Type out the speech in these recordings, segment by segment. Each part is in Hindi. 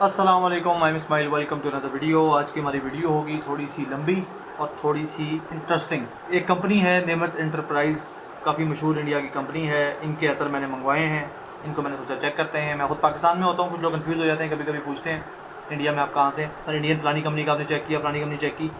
अस्सलाम वालेकुम, I am Ismail. Welcome to another video. आज की हमारी वीडियो होगी थोड़ी सी लंबी और थोड़ी सी इंटरेस्टिंग। एक कंपनी है नेमत एंटरप्राइज़, काफ़ी मशहूर इंडिया की कंपनी है। इनके अतर मैंने मंगवाए हैं, इनको मैंने सोचा चेक करते हैं। मैं खुद पाकिस्तान में होता हूँ, कुछ लोग कन्फ्यूज़ हो जाते हैं, कभी कभी पूछते हैं इंडिया में आप कहाँ से, और इंडियन फ़लानी कंपनी का आपने चेक किया, फ़लानी कंपनी चेक की।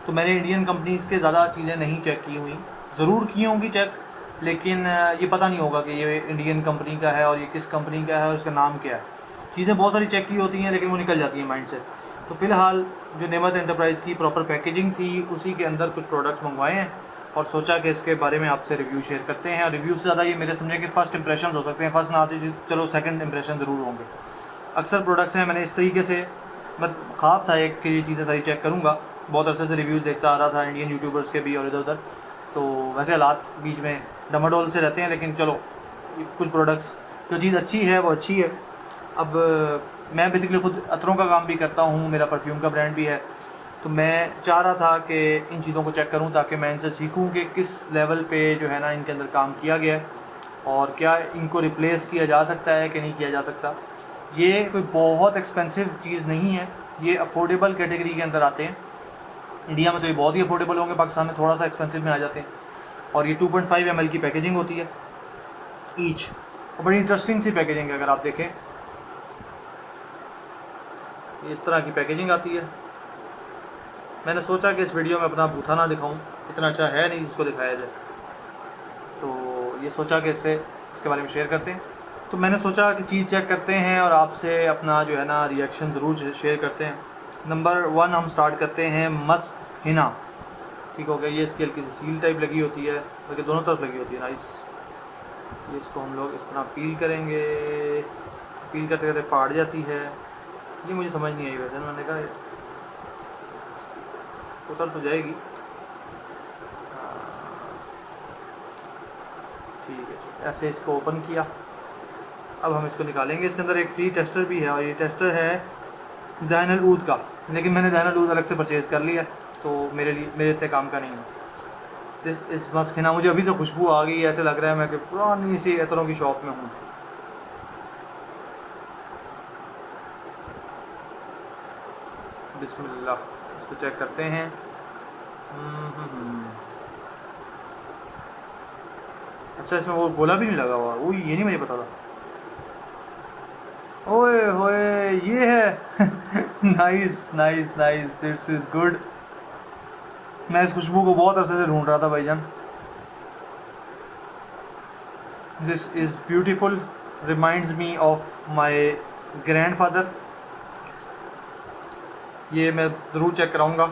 तो मैंने इंडियन कंपनीज़ के ज़्यादा चीज़ें नहीं चेक की हुई, ज़रूर की होंगी चेक, लेकिन ये पता नहीं होगा कि ये इंडियन कंपनी का है और ये किस कंपनी का है और उसका नाम क्या है। चीज़ें बहुत सारी चेक की होती हैं लेकिन वो निकल जाती हैं माइंड से। तो फ़िलहाल जो नेमत एंटरप्राइज़ की प्रॉपर पैकेजिंग थी उसी के अंदर कुछ प्रोडक्ट्स मंगवाए हैं और सोचा कि इसके बारे में आपसे रिव्यू शेयर करते हैं। और रिव्यू से ज़्यादा ये मेरे समझे कि फ़र्स्ट इंप्रेशन हो सकते हैं, फर्स्ट ना से चलो सेकंड इंप्रेशन ज़रूर होंगे। अक्सर प्रोडक्ट्स हैं, मैंने इस तरीके से मतलब ख्वाब था एक कि ये चीज़ें सारी चेक करूँगा। बहुत अरसे से रिव्यूज़ देखता आ रहा था इंडियन यूट्यूबर्स के भी और इधर उधर। तो वैसे हालात बीच में डमाडोल से रहते हैं, लेकिन चलो कुछ प्रोडक्ट्स जो चीज़ अच्छी है वो अच्छी है। अब मैं बेसिकली खुद अतरों का काम भी करता हूँ, मेरा परफ्यूम का ब्रांड भी है। तो मैं चाह रहा था कि इन चीज़ों को चेक करूँ ताकि मैं इनसे सीखूँ कि किस लेवल पे जो है ना इनके अंदर काम किया गया है और क्या इनको रिप्लेस किया जा सकता है कि नहीं किया जा सकता। ये कोई बहुत एक्सपेंसिव चीज़ नहीं है, ये अफोर्डेबल कैटेगरी के अंदर आते हैं। इंडिया में तो ये बहुत ही अफोर्डेबल होंगे, पाकिस्तान में थोड़ा सा एक्सपेंसिव में आ जाते हैं। और ये 2.5 ml की पैकेजिंग होती है ईच, और बड़ी इंटरेस्टिंग सी पैकेजिंग है। अगर आप देखें इस तरह की पैकेजिंग आती है। मैंने सोचा कि इस वीडियो में अपना बूथा ना दिखाऊं, इतना अच्छा है नहीं जिसको दिखाया जाए, तो ये सोचा कि इसके बारे में शेयर करते हैं। तो मैंने सोचा कि चीज़ चेक करते हैं और आपसे अपना जो है ना रिएक्शन ज़रूर शेयर करते हैं। नंबर 1 हम स्टार्ट करते हैं मस्क हिना। ठीक हो गया, ये इसकी हल्की सी सील टाइप लगी होती है, बल्कि दोनों तरफ लगी होती है। नाइस। ये इसको हम लोग इस तरह पील करेंगे, पील करते करते पाट जाती है। ये मुझे समझ नहीं आई, वैसे मैंने कहा उतर तो जाएगी। ठीक है, ऐसे इसको ओपन किया। अब हम इसको निकालेंगे। इसके अंदर एक फ्री टेस्टर भी है और ये टेस्टर है दानल ऊद का, लेकिन मैंने दानल ऊद अलग से परचेज़ कर लिया, तो मेरे इतने काम का नहीं है। इस मस्क हिना, मुझे अभी से खुशबू आ गई, ऐसे लग रहा है मैं कि पुरानी सी इतरों की शॉप में हूँ। बिस्मिल्लाह, इसको चेक करते हैं। अच्छा, इसमें वो गोला भी नहीं लगा हुआ, वो ये नहीं मुझे पता था। ओए होए, ये है। Nice nice nice, this is good. मैं इस खुशबू को बहुत अरसे से ढूंढ रहा था भाईजान। This is beautiful, reminds me of my grandfather. ये मैं ज़रूर चेक कराऊंगा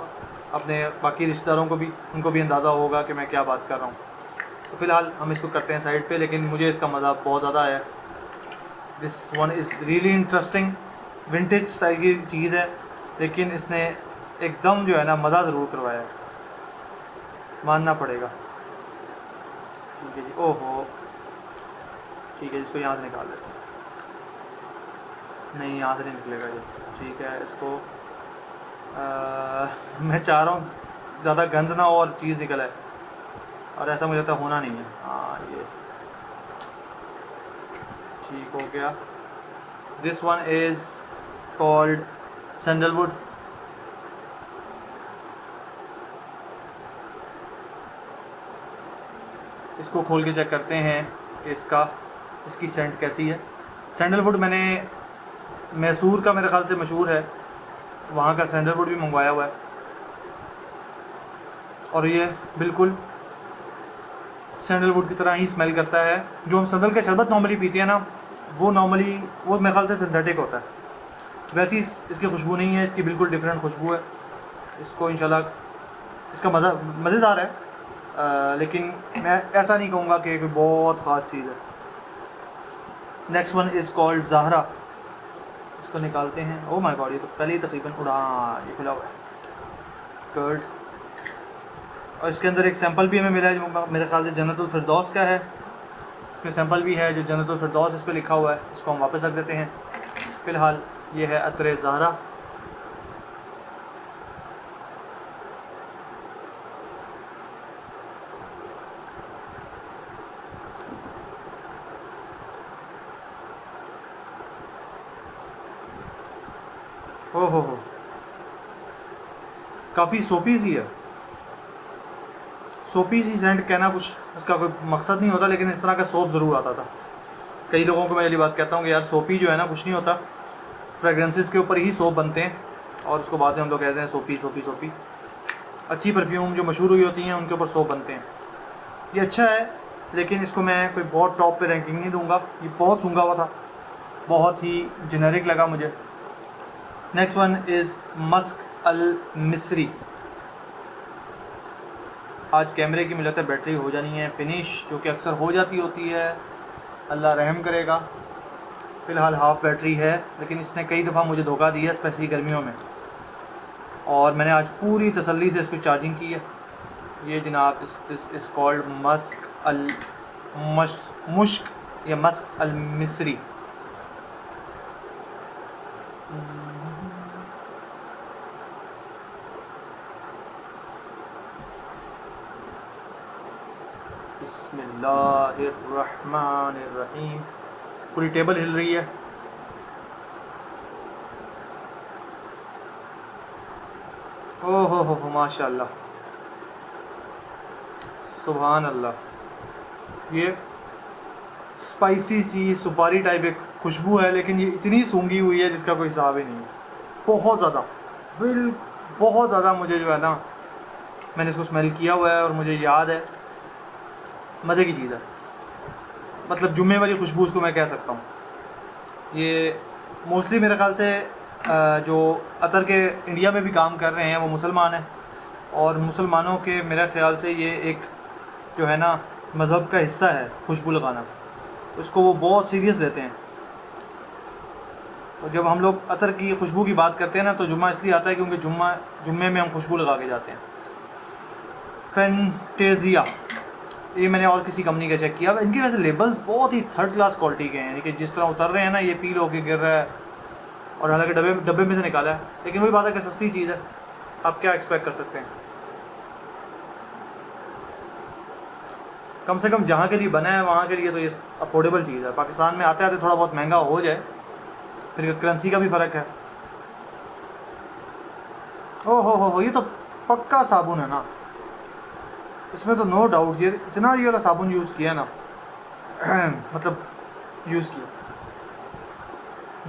अपने बाकी रिश्तेदारों को भी, उनको भी अंदाज़ा होगा कि मैं क्या बात कर रहा हूँ। तो फ़िलहाल हम इसको करते हैं साइड पे, लेकिन मुझे इसका मज़ा बहुत ज़्यादा आया। This one is really interesting. Vintage style की चीज़ है, लेकिन इसने एकदम जो है ना मज़ा ज़रूर करवाया है, मानना पड़ेगा। ठीक है जी, ओहो ठीक है, इसको यहाँ से निकाल लेते हैं। नहीं, यहाँ से नहीं निकलेगा ये। ठीक है, इसको मैं चाह रहा हूँ ज़्यादा गंद ना हो और चीज़ निकल आए, और ऐसा मुझे तो होना नहीं है। हाँ, ये ठीक हो गया। This one is called sandalwood. इसको खोल के चेक करते हैं कि इसकी सेंट कैसी है। सैंडलवुड मैंने मैसूर का, मेरे ख्याल से मशहूर है, वहाँ का सैंडलवुड भी मंगवाया हुआ है, और ये बिल्कुल सैंडलवुड की तरह ही स्मेल करता है। जो हम सैंडल का शरबत नॉर्मली पीते हैं ना, वो मेरे ख्याल से सिंथेटिक होता है। वैसी इसकी खुशबू नहीं है, इसकी बिल्कुल डिफरेंट खुशबू है। इसको इंशाल्लाह, इसका मज़ेदार है, लेकिन मैं ऐसा नहीं कहूँगा कि कोई बहुत ख़ास चीज़ है। Next one is called Zahra. इसको निकालते हैं। ओह माय गॉड, ये तो पहले ही तकरीबन ये खुला हुआ है। कर्ड, और इसके अंदर एक सैंपल भी हमें मिला है जो मेरे ख्याल से जन्नतुल फिरदौस का है। इसमें सैंपल भी है जो जन्नतुल फिरदौस इस पर लिखा हुआ है। इसको हम वापस रख देते हैं। फ़िलहाल ये है अतर ज़हरा। हो, काफ़ी सोपी सी है। सोपी सी सेंट कहना कुछ उसका कोई मकसद नहीं होता, लेकिन इस तरह का सोप ज़रूर आता था। कई लोगों को मैं ये बात कहता हूँ कि यार सोपी जो है ना कुछ नहीं होता, फ्रेगरेंसेस के ऊपर ही सोप बनते हैं और उसको बाद में हम लोग कहते हैं सोपी सोपी सोपी। अच्छी परफ्यूम जो मशहूर हुई होती हैं उनके ऊपर सोप बनते हैं। ये अच्छा है, लेकिन इसको मैं कोई बहुत टॉप पे रैंकिंग नहीं दूंगा। ये बहुत सूंघा हुआ था, बहुत ही जेनेरिक लगा मुझे। नेक्स्ट वन इज़ मस्क अल मिस्री। आज कैमरे की मुझे लगता है बैटरी हो जानी है फिनिश, जो कि अक्सर हो जाती होती है, अल्लाह रहम करेगा। फ़िलहाल हाफ़ बैटरी है, लेकिन इसने कई दफ़ा मुझे धोखा दिया, स्पेशली गर्मियों में, और मैंने आज पूरी तसल्ली से इसको चार्जिंग की है। ये जनाब इस कॉल्ड मस्क अल मुश्क या मस्क अल मिस्री। बिस्मिल्लाहिर्रहमानिर्रहीम। पूरी टेबल हिल रही है। ओ हो माशाल्लाह, सुभान अल्लाह। ये स्पाइसी सी सुपारी टाइप एक खुशबू है, लेकिन ये इतनी सूंघी हुई है जिसका कोई हिसाब ही नहीं है। बहुत ज़्यादा, बहुत ज़्यादा। मुझे जो है ना, मैंने इसको स्मेल किया हुआ है और मुझे याद है, मज़े की चीज़ है। मतलब जुम्मे वाली खुशबू उसको मैं कह सकता हूँ। ये मोस्टली मेरे ख़्याल से जो अतर के इंडिया में भी काम कर रहे हैं वो मुसलमान हैं, और मुसलमानों के मेरे ख़्याल से ये एक जो है ना मज़हब का हिस्सा है खुशबू लगाना, उसको वो बहुत सीरियस लेते हैं। तो जब हम लोग अतर की खुशबू की बात करते हैं ना, तो जुम्मा इसलिए आता है क्योंकि जुम्मे में हम खुशबू लगा के जाते हैं। फैंटेजिया, ये मैंने और किसी कंपनी का चेक किया। इनके वैसे लेबल्स बहुत ही थर्ड क्लास क्वालिटी के हैं, यानी कि जिस तरह उतर रहे हैं ना, ये पील होके गिर रहा है, और हालांकि डब्बे में से निकाला है, लेकिन वही बात है कि सस्ती चीज़ है, आप क्या एक्सपेक्ट कर सकते हैं। कम से कम जहाँ के लिए बना है वहाँ के लिए तो ये अफोर्डेबल चीज़ है। पाकिस्तान में आते आते थोड़ा बहुत महंगा हो जाए, फिर करेंसी का भी फ़र्क है। ओ हो, ये तो पक्का साबुन है ना, इसमें तो नो डाउट। ये इतना ये वाला साबुन यूज़ किया ना मतलब यूज़ किया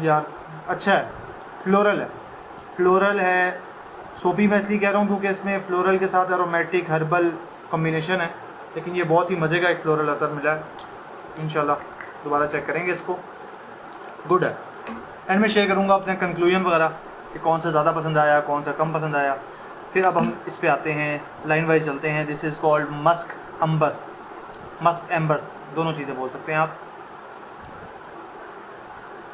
यार, अच्छा है। फ्लोरल है। सोपी मैं इसलिए कह रहा हूँ क्योंकि इसमें फ्लोरल के साथ एरोमेटिक हर्बल कॉम्बिनेशन है, लेकिन ये बहुत ही मज़े का एक फ्लोरल अतर मिला है। इंशाल्लाह दोबारा चेक करेंगे इसको, गुड है। एंड में शेयर करूँगा अपने कंक्लूजन वगैरह कि कौन सा ज़्यादा पसंद आया, कौन सा कम पसंद आया। फिर अब हम इस पे आते हैं, लाइन वाइज चलते हैं। This is called Musk amber, दोनों चीज़ें बोल सकते हैं आप।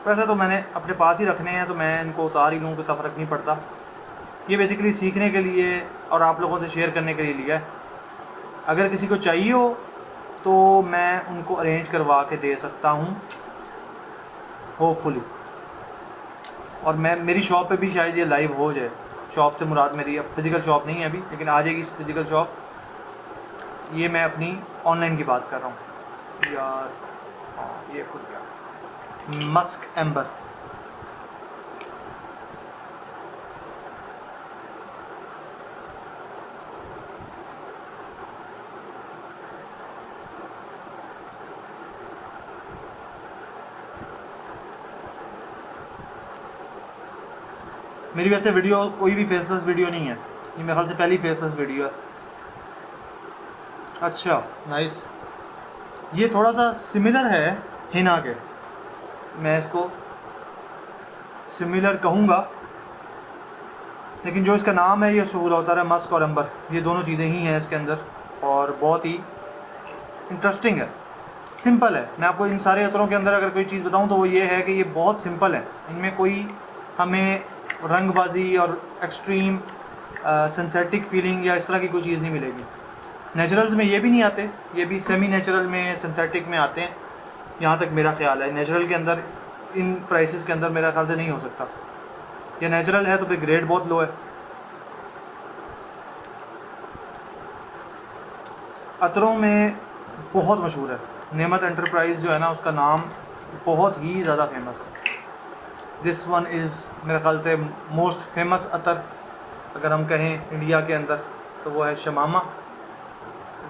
वैसे तो मैंने अपने पास ही रखने हैं, तो मैं इनको उतार ही लूँ, कोई फ़र्क नहीं पड़ता। ये बेसिकली सीखने के लिए और आप लोगों से शेयर करने के लिए लिया है। अगर किसी को चाहिए हो तो मैं उनको अरेंज करवा के दे सकता हूँ, होपफुली। और मेरी शॉप पे भी शायद ये लाइव हो जाए। शॉप से मुराद मेरी अब फिज़िकल शॉप नहीं है अभी, लेकिन आ जाएगी फिज़िकल शॉप। ये मैं अपनी ऑनलाइन की बात कर रहा हूँ यार। हाँ, ये खुद क्या मस्क एम्बर। मेरी वैसे वीडियो कोई भी फेसलेस वीडियो नहीं है, ये मेरे ख्याल से पहली फेसलेस वीडियो है। अच्छा नाइस। ये थोड़ा सा सिमिलर है हिना के, मैं इसको सिमिलर कहूँगा, लेकिन जो इसका नाम है ये उसमें पूरा होता है मस्क और एम्बर, ये दोनों चीज़ें ही हैं इसके अंदर, और बहुत ही इंटरेस्टिंग है, सिंपल है। मैं आपको इन सारे अतरों के अंदर अगर कोई चीज़ बताऊँ तो वो ये है कि ये बहुत सिंपल है। इनमें कोई हमें रंगबाजी और एक्सट्रीम सिंथेटिक फीलिंग या इस तरह की कोई चीज़ नहीं मिलेगी। नेचुरल्स में ये भी नहीं आते, ये भी सेमी नेचुरल में, सिंथेटिक में आते हैं, यहाँ तक मेरा ख्याल है। नेचुरल के अंदर इन प्राइसेस के अंदर मेरा ख्याल से नहीं हो सकता। ये नेचुरल है तो फिर ग्रेड बहुत लो है। अतरों में बहुत मशहूर है नेमत एंटरप्राइज़ जो है ना, उसका नाम बहुत ही ज़्यादा फेमस है। दिस वन इज़ मेरे ख्याल से मोस्ट फेमस अतर अगर हम कहें इंडिया के अंदर तो वो है Shamama.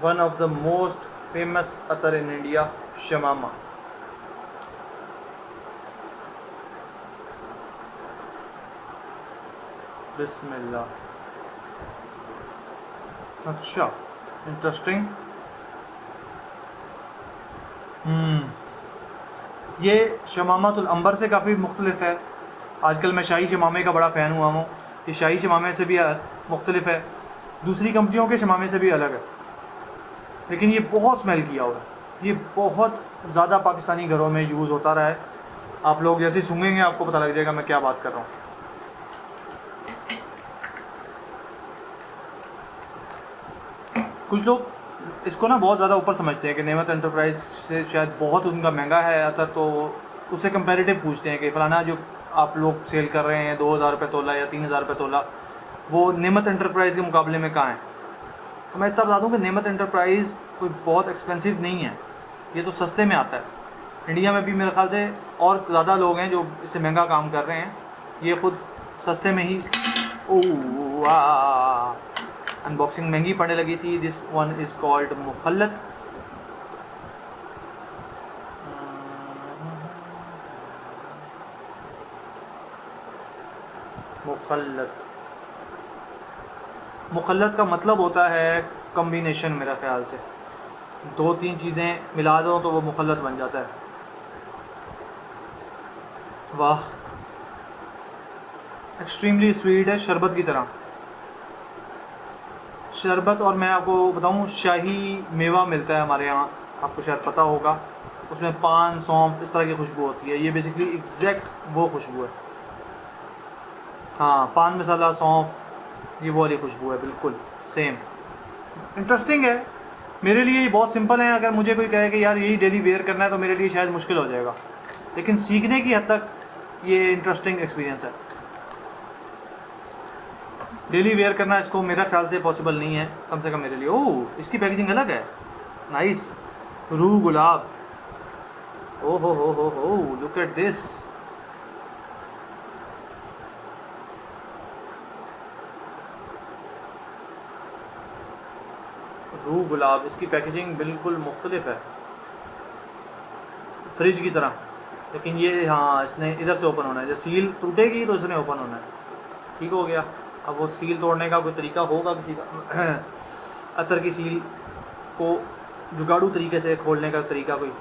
One of the most famous अतर इन इंडिया, शमामा। बिस्मिल्लाह। अच्छा, इंटरेस्टिंग। ये शमामातुल अंबर से काफ़ी मुख्तलिफ है। आजकल मैं शाही शमामे का बड़ा फ़ैन हुआ हूँ। ये शाही शमामे से भी मुख्तलिफ है, दूसरी कंपनियों के शमामे से भी अलग है, लेकिन ये बहुत स्मेल किया हुआ है। ये बहुत ज़्यादा पाकिस्तानी घरों में यूज़ होता रहा है। आप लोग जैसे सूंघेंगे आपको पता लग जाएगा मैं क्या बात कर रहा हूँ। कुछ लोग इसको ना बहुत ज़्यादा ऊपर समझते हैं कि नेमत एंटरप्राइज से शायद बहुत उनका महंगा है अतर, तो उससे कंपैरेटिव पूछते हैं कि फ़लाना जो आप लोग सेल कर रहे हैं 2000 रुपये तोला या 3000 रुपये तोला, वो नेमत एंटरप्राइज़ के मुकाबले में कहाँ है। तो मैं इतना बता दूँ कि नेमत एंटरप्राइज़ कोई बहुत एक्सपेंसिव नहीं है, ये तो सस्ते में आता है। इंडिया में भी मेरे ख्याल से और ज़्यादा लोग हैं जो इससे महंगा काम कर रहे हैं, ये ख़ुद सस्ते में ही। अनबॉक्सिंग महंगी पड़ने लगी थी। दिस वन इज़ कॉल्ड मुखल्लत। मुखल्लत का मतलब होता है कम्बिनेशन। मेरा ख्याल से 2-3 चीज़ें मिला दो तो वो मुखल्लत बन जाता है। वाह, एक्सट्रीमली स्वीट है, शरबत की तरह शरबत। और मैं आपको बताऊं, शाही मेवा मिलता है हमारे यहाँ, आपको शायद पता होगा। उसमें पान, सौंफ, इस तरह की खुशबू होती है। ये बेसिकली एग्जैक्ट वो खुशबू है। हाँ, पान मसाला, सौंफ, ये वो वाली खुशबू है, बिल्कुल सेम। इंटरेस्टिंग है। मेरे लिए ये बहुत सिंपल है। अगर मुझे कोई कहे कि यार यही डेली वेयर करना है तो मेरे लिए शायद मुश्किल हो जाएगा, लेकिन सीखने की हद तक ये इंटरेस्टिंग एक्सपीरियंस है। डेली वेयर करना इसको मेरा ख्याल से पॉसिबल नहीं है, कम से कम मेरे लिए। ओह, इसकी पैकेजिंग अलग है, नाइस। रूह गुलाब, ओ हो, लुक एट दिस। रूह गुलाब, इसकी पैकेजिंग बिल्कुल मुख्तलिफ है, फ्रिज की तरह। लेकिन ये हाँ, इसने इधर से ओपन होना है। जब सील टूटेगी तो इसने ओपन होना है। ठीक हो गया। अब वो सील तोड़ने का कोई तरीका होगा किसी का अतर की सील को जुगाड़ू तरीके से खोलने का तरीका कोई।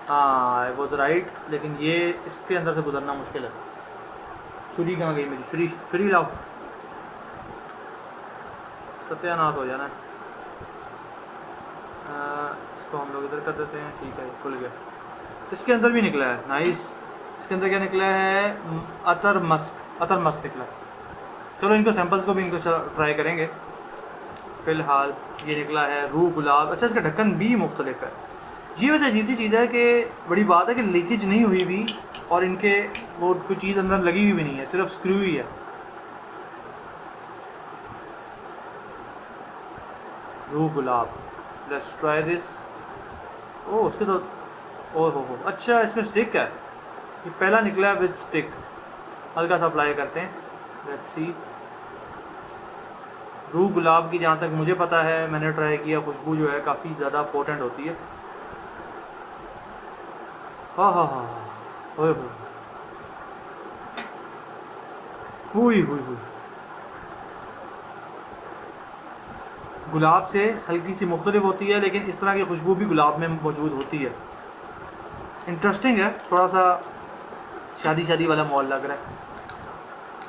हाँ, आई वॉज राइट। लेकिन ये इसके अंदर से गुजरना मुश्किल है। छुरी कहाँ गई मेरी? छुरी लाओ, सत्यानाश हो जाना है। इसको हम लोग इधर कर देते हैं। ठीक है, खुल गया। इसके अंदर भी निकला है, नाइस। इसके अंदर क्या निकला है? अतर मस्क निकला। चलो इनको सैंपल्स को भी इनको ट्राई करेंगे। फ़िलहाल ये निकला है रूह गुलाब। अच्छा, इसका ढक्कन भी मुख्तलिफ है। ये वैसे अजीब सी चीज़ है कि बड़ी बात है कि लीकेज नहीं हुई भी, और इनके वो कोई चीज़ अंदर लगी हुई भी नहीं है, सिर्फ स्क्रू ही है। रूह गुलाब, लेट्स ट्राई दिस। ओह, उसके तो ओह हो, अच्छा इसमें स्टिक है। ये पहला निकला है विद स्टिक। हल्का सा अप्लाई करते हैं, लेट्स सी। रूह गुलाब की जहाँ तक मुझे पता है, मैंने ट्राई किया, खुशबू जो है काफ़ी ज़्यादा पोटेंट होती है। हाँ, ओए हुई गुलाब से हल्की सी मुख्तलिफ होती है, लेकिन इस तरह की खुशबू भी गुलाब में मौजूद होती है। इंटरेस्टिंग है, थोड़ा सा शादी वाला माहौल लग रहा है,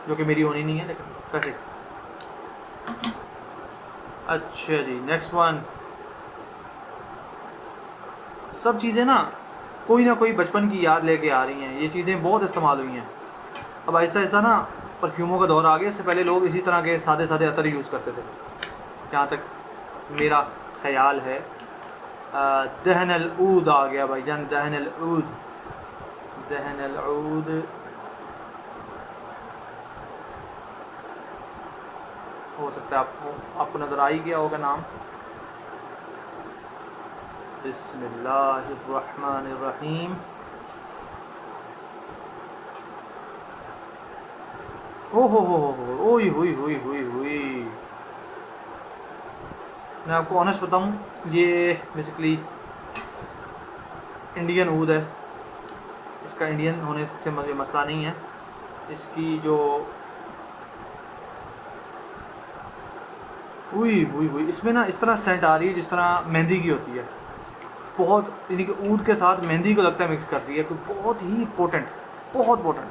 जो कि मेरी होनी नहीं है, लेकिन वैसे। अच्छा जी, नेक्स्ट वन। सब चीज़ें ना कोई बचपन की याद लेके आ रही हैं। ये चीज़ें बहुत इस्तेमाल हुई हैं। अब ऐसा ना परफ्यूमों का दौर आ गया। इससे पहले लोग इसी तरह के सादे अतर यूज़ करते थे, जहाँ तक मेरा ख्याल है। दहनल ऊद आ गया भाईजान, दहनल ऊद। हो सकता है आपको नज़र आ ही गया होगा नाम। बिस्मिल्लाहिर्रहमानिर्रहीम। ओ हो, ओई हुई हुई हुई हुई। मैं आपको ऑनेस्ट बताऊं, ये बेसिकली इंडियन ऊद है। इसका इंडियन होने से मुझे मसला नहीं है। इसकी जो हुई हुई हुई, इसमें ना इस तरह सेंट आ रही है जिस तरह मेहंदी की होती है। बहुत, यानी कि ऊद के साथ मेहंदी को लगता है मिक्स कर रही है, कोई बहुत ही पोटेंट, बहुत पोटेंट।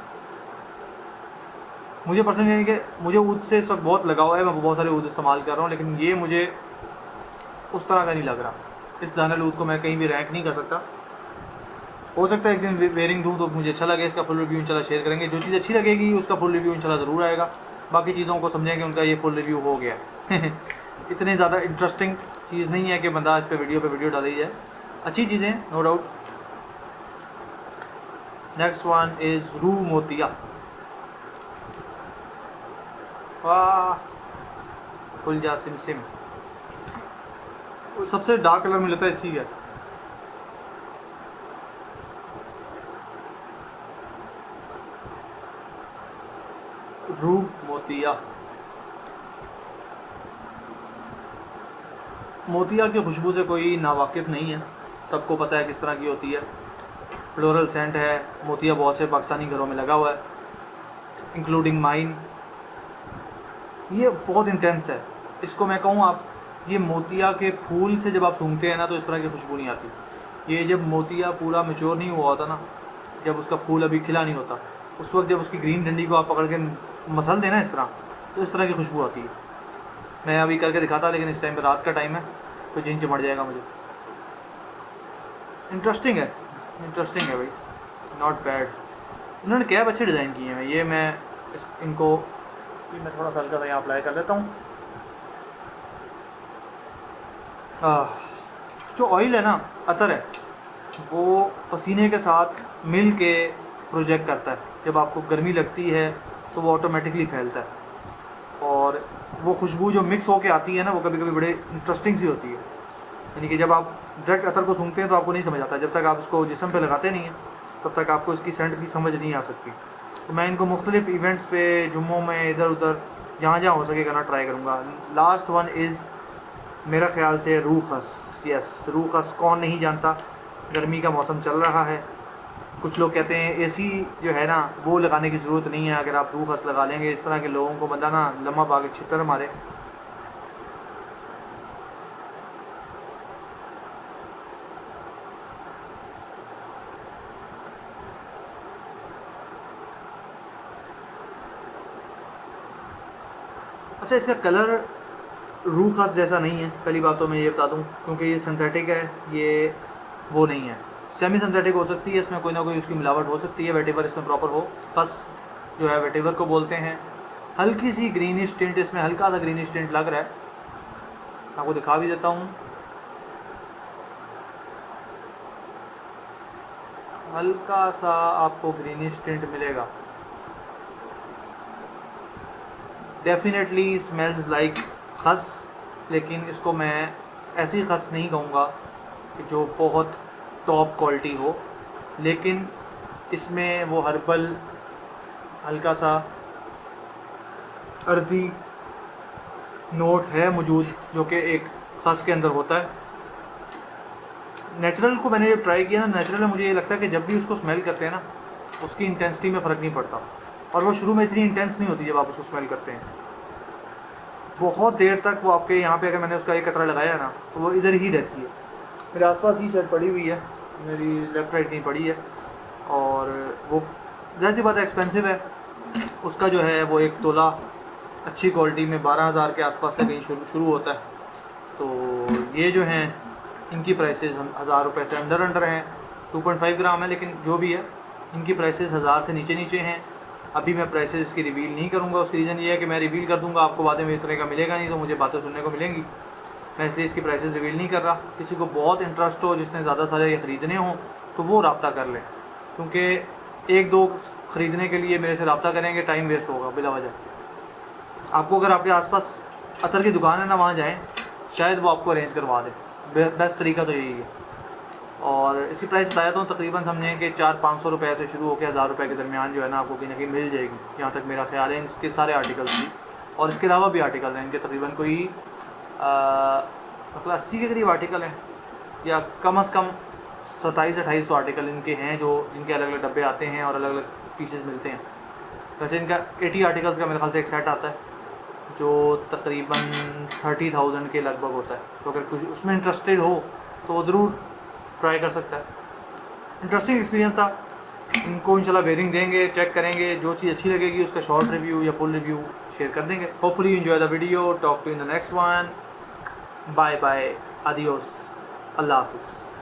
मुझे पर्सनली यानी कि मुझे ऊद से इस वक्त बहुत लगाव है, मैं बहुत सारे ऊद इस्तेमाल कर रहा हूँ, लेकिन ये मुझे उस तरह का नहीं लग रहा। इस दानल ऊद को मैं कहीं भी रैंक नहीं कर सकता। हो सकता है एक दिन वेयरिंग दूँ तो मुझे अच्छा लगे। इसका फुल रिव्यू इंशाल्लाह शेयर करेंगे। जो चीज़ अच्छी लगेगी उसका फुल रिव्यू इंशाल्लाह ज़रूर आएगा। बाकी चीज़ों को समझेंगे उनका ये फुल रिव्यू हो गया है। इतनी ज़्यादा इंटरेस्टिंग चीज़ नहीं है कि बंदा इस पे वीडियो डाली जाए। अच्छी चीज़ें no doubt. Next one is Rooh Motia. वाह, खुल जा सिम सिम। सबसे डार्क कलर में लेता है इसी का। रू मोतिया। मोतिया की खुशबू से कोई नावाकिफ़ नहीं है, सबको पता है किस तरह की होती है। फ्लोरल सेंट है। मोतिया बहुत से पाकिस्तानी घरों में लगा हुआ है, इंक्लूडिंग माइन। ये बहुत इंटेंस है। इसको मैं कहूँ, आप ये मोतिया के फूल से जब आप सूंघते हैं ना तो इस तरह की खुशबू नहीं आती। ये जब मोतिया पूरा मैच्योर नहीं हुआ होता ना, जब उसका फूल अभी खिला नहीं होता, उस वक्त जब उसकी ग्रीन डंडी को आप पकड़ के मसल देना इस तरह, तो इस तरह की खुशबू आती है। मैं अभी करके दिखाता, लेकिन इस टाइम पे रात का टाइम है तो जिन चिमड़ जाएगा मुझे। इंटरेस्टिंग है, इंटरेस्टिंग है भाई, नॉट बैड। उन्होंने कैप अच्छे डिज़ाइन किए हैं। ये मैं इनको मैं थोड़ा सा हल्का सा यहाँ अप्लाई कर लेता हूँ। जो ऑयल है ना, अतर है, वो पसीने के साथ मिल के प्रोजेक्ट करता है। जब आपको गर्मी लगती है तो वो ऑटोमेटिकली फैलता है, और वो खुशबू जो मिक्स होके आती है ना, वो कभी कभी बड़े इंटरेस्टिंग सी होती है। यानी कि जब आप डायरेक्ट अतर को सूंघते हैं तो आपको नहीं समझ आता, जब तक आप इसको जिस्म पे लगाते नहीं हैं तब तक आपको इसकी सेंट की समझ नहीं आ सकती। तो मैं इनको मुख्तलिफ़ इवेंट्स पे, जुम्मों में, इधर उधर जहाँ जहाँ हो सके करना ट्राई करूँगा। लास्ट वन इज़ मेरा ख़्याल से रूखस। यस, रूखस कौन नहीं जानता। गर्मी का मौसम चल रहा है, कुछ लोग कहते हैं एसी जो है ना वो लगाने की ज़रूरत नहीं है, अगर आप रूखस लगा लेंगे। इस तरह के लोगों को बंदा ना लम्हा पा के छितर मारे। अच्छा, इसका कलर रूखस जैसा नहीं है, पहली बात तो मैं ये बता दूं, क्योंकि ये सिंथेटिक है, ये वो नहीं है। सेमी सिंथेटिक हो सकती है, इसमें कोई ना कोई उसकी मिलावट हो सकती है, वेटेवर इसमें प्रॉपर हो। खस जो है वेटेवर को बोलते हैं। हल्की सी ग्रीनिश टिंट, इसमें हल्का सा ग्रीनिश टिंट लग रहा है। आपको दिखा भी देता हूँ, हल्का सा आपको ग्रीनिश टिंट मिलेगा। डेफिनेटली स्मेल्स लाइक खस, लेकिन इसको मैं ऐसी खस नहीं कहूँगा कि जो बहुत टॉप क्वालिटी हो, लेकिन इसमें वो हर्बल हल्का सा अर्दी नोट है मौजूद, जो कि एक खस के अंदर होता है। नेचुरल को मैंने ट्राई किया ना, नेचुरल में मुझे ये लगता है कि जब भी उसको स्मेल करते हैं ना, उसकी इंटेंसिटी में फ़र्क नहीं पड़ता, और वो शुरू में इतनी इंटेंस नहीं होती जब आप उसको स्मेल करते हैं। बहुत देर तक वो आपके यहाँ पे, अगर मैंने उसका एक कतरा लगाया है ना, तो वो इधर ही रहती है। मेरे आसपास ही शायद पड़ी हुई है, मेरी लेफ़्ट राइट नहीं पड़ी है, और वो जैसी बात है एक्सपेंसिव है। उसका जो है वो एक तोला अच्छी क्वालिटी में 12,000 के आसपास से कहीं शुरू होता है। तो ये जो हैं इनकी प्राइसेस 1,000 रुपये से अंडर हैं। 2.5 ग्राम है, लेकिन जो भी है इनकी प्राइसेस 1,000 से नीचे हैं। अभी मैं प्राइसेस इसकी रिवील नहीं करूँगा। उसकी रीज़न ये है कि मैं रिवील कर दूँगा आपको बाद में इतने का मिलेगा नहीं, तो मुझे बातें सुनने को मिलेंगी। मैं इसलिए इसकी प्राइसेस रिवील नहीं कर रहा। किसी को बहुत इंटरेस्ट हो, जिसने ज़्यादा सारे ये ख़रीदने हों, तो वो रब्ता कर लें, क्योंकि एक दो ख़रीदने के लिए मेरे से रब्ता करेंगे, टाइम वेस्ट होगा बिला वजह। आपको अगर आपके आसपास अतर की दुकान है ना, वहाँ जाएँ, शायद वो आपको अरेंज करवा दे। बेस्ट तरीका तो यही है। और इसकी प्राइस बताया तो तकरीबन समझें कि 400-500 रुपये से शुरू होकर 1000 रुपये के दरमियान जो है ना आपको कहीं ना कहीं मिल जाएगी, यहाँ तक मेरा ख्याल है इसके सारे आर्टिकल्स की। और इसके अलावा भी आर्टिकल हैं इनके, तकरीबन कोई 80 के करीब आर्टिकल हैं, या कम अज़ कम 27-28 आर्टिकल इनके हैं जो जिनके अलग अलग डब्बे आते हैं और अलग अलग पीसेस मिलते हैं। वैसे इनका 80 आर्टिकल्स का मेरे ख्याल से एक सेट आता है जो तकरीबन 30,000 के लगभग होता है। तो अगर कुछ उसमें इंटरेस्टेड हो तो वो ज़रूर ट्राई कर सकता है। इंटरेस्टिंग एक्सपीरियंस था। इनको इंशाल्लाह बेयरिंग देंगे, चेक करेंगे, जो चीज़ अच्छी लगेगी उसका शॉर्ट रिव्यू या फुल रिव्यू शेयर कर देंगे। Hopefully you enjoy the video. Talk to in the next one. Bye bye, आदियोस, अल्लाह हाफिज़।